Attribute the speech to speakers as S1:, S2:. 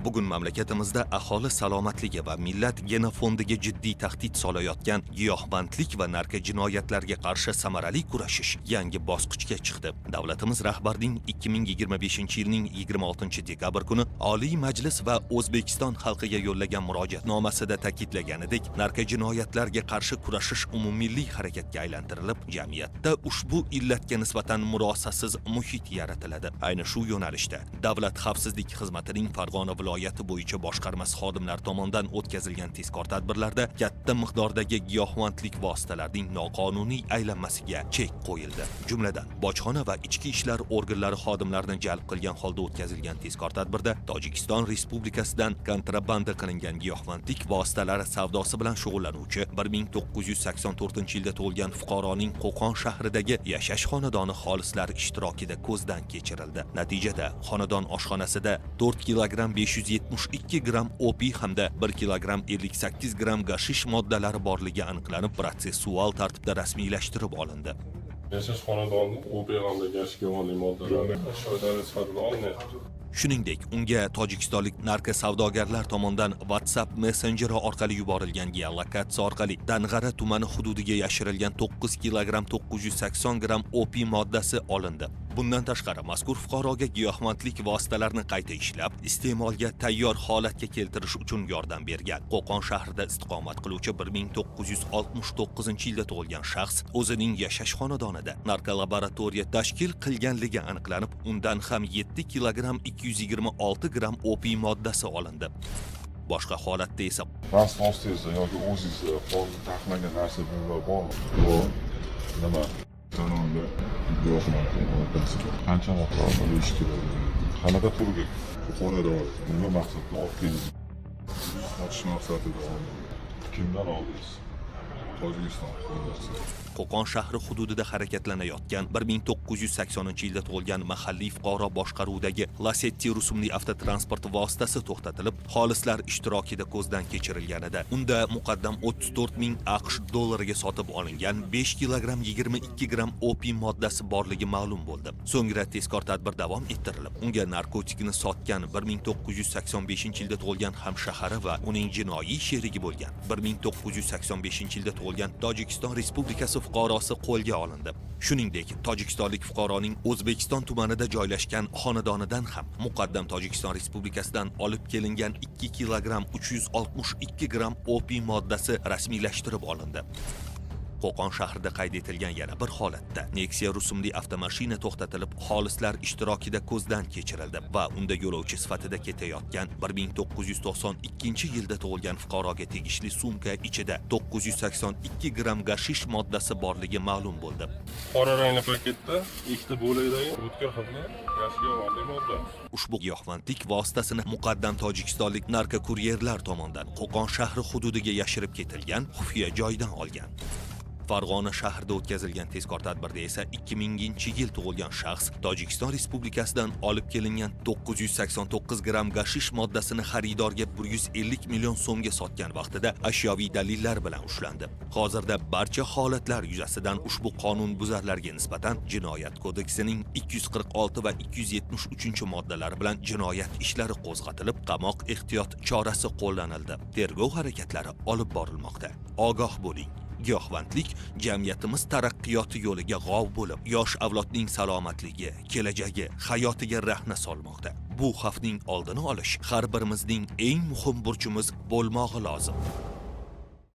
S1: Bugun mamlakatimizda aholi salomatligi va millat genofondiga jiddiy tahdid solayotgan giyohvandlik va narkojinoyatlarga qarshi samarali kurashish yangi bosqichga chiqdi. Davlatimiz rahbarining 2025-yilning 26-dekabr kuni Oliy Majlis va O'zbekiston xalqiga yo'llagan murojaatnomasida ta'kidlaganidek, narkojinoyatlarga qarshi kurashish umummilliy harakatga aylantirilib, jamiyatda ushbu illatga nisbatan murosasiz muhit yaratiladi. Ayni shu yo'nalishda Davlat xavfsizlik xizmatining Farg'ona viloyati bo'yicha boshqarmasi xodimlari tomonidan o'tkazilgan tezkor tadbirlarda katta miqdordagi giyohvandlik vositalarining noqonuniy aylanmasiga chek qo'yildi. Jumladan, bojxona va ichki ishlar organlari xodimlarini jalb qilgan holda o'tkazilgan tezkor tadbirda Tojikiston Respublikasidan kontrabanda qilingan giyohvandlik vositalari savdosi bilan shug'ullanuvchi 1984-yilda tug'ilgan fuqaroning Qo'qon shahridagi yashash xonadoni xolislar ishtirokida ko'zdan kechirildi. Natijada xonadon oshxonasida 4 kilogramm 572 gramm opiy hamda 1 kilogramm 58 gramm gashish moddalari borligi aniqlanib, protsessual tartibda rasmiylashtirib olindi.
S2: Yashash xonadoni opiy hamda gashgiyohli moddalar shoidani sifatida olinadi.
S1: Shuningdek, unga tojikistonlik narkosavdogarlar tomonidan WhatsApp messenjeri orqali yuborilgan geolokatsiya orqali Dang'ara tumani hududiga yashirilgan 9 kilogramm 980 gramm opiy moddasi olindi. Bundan tashqari, mazkur fuqaroga giyohvandlik vositalarini qayta ishlab, iste'molga tayyor holatga keltirish uchun yordam bergan Qo'qon shahrida istiqomat qiluvchi 1969-yilda tug'ilgan shaxs o'zining yashash xonadonida narkolaboratoriya tashkil qilganligi aniqlanib, undan ham 7 kilogramm 226 gramm opiy moddasi olindi. Boshqa holatda esa
S2: Transpostezda yoki o'zingizda qonun taqiqlangan narsa bilan bog'liq. Bu nima? Qonunda giyohvandlik moddasiga qancha miqdorda olish kerak? Qanaqa turga qo'yadi? Nima maqsadda olib keldingiz? Sotish maqsadida kimdan oldingiz? Tojikiston fuqarosi.
S1: Qo'qon shahri hududida harakatlanayotgan 1980-yilda tug'ilgan mahalliy fuqaro boshqaruvidagi Lacetti rusumli avtotransport vositasi to'xtatilib, xolislar ishtirokida ko'zdan kechirilganida unda muqaddam 34 ming AQSh dollariga sotib olingan 5 kilogramm 22 gramm opiy moddasi borligi ma'lum bo'ldi. So'ngra tezkor tadbir davom ettirilib, unga narkotikni sotgan 1985-yilda tug'ilgan hamshahari va uning jinoiy sherigi bo'lgan 1985-yilda tug'ilgan Tojikiston Respublikasi fuqarosi qo'lga olindi. Shuningdek, tojikistonlik fuqaroning O'zbekiston tumanida joylashgan xonadonidan ham muqaddam Tojikiston Respublikasidan olib kelingan 2 kilogramm 362 gramm opiy moddasi rasmiylashtirib olindi. Qo'qon shahrida qayd etilgan yana bir holatda Nexia rusumli avtomashina to'xtatilib, xolislar ishtirokida ko'zdan kechirildi va unda yo'lovchi sifatida ketayotgan 1992-yilda tug'ilgan fuqaroga tegishli sumka ichida 982 gramm gashish moddasi borligi ma'lum bo'ldi.
S2: Qora rangli paketda ikkita bo'lakdagi o'tkir hidli gashgiyohli modda.
S1: Ushbu giyohvandlik vositasini muqaddam tojikistonlik narkokuryerlar tomonidan Qo'qon shahri hududiga yashirib ketilgan xufiya joydan olgan. Farg'ona shahrida o'tkazilgan tezkor tadbirda esa 2000-yil tug'ilgan shaxs Tojikiston Respublikasidan olib kelingan 989 gramm gashish moddasini xaridorga 150 million so'mga sotgan vaqtida ashyoviy dalillar bilan ushlandi. Hozirda barcha holatlar yuzasidan ushbu qonunbuzarlarga nisbatan Jinoyat kodeksining 246 va 273-moddalari bilan jinoyat ishlari qo'zg'atilib, qamoq ehtiyot chorasi qo'llanildi. Tergov harakatlari olib borilmoqda. Ogoh bo'ling. Giyohvandlik jamiyatimiz taraqqiyoti yo'liga g'ov bo'lib, yosh avlodning salomatligi, kelajagi, hayotiga rahna solmoqda. Bu xavfning oldini olish har birimizning eng muhim burchimiz bo'lmog'i lozim.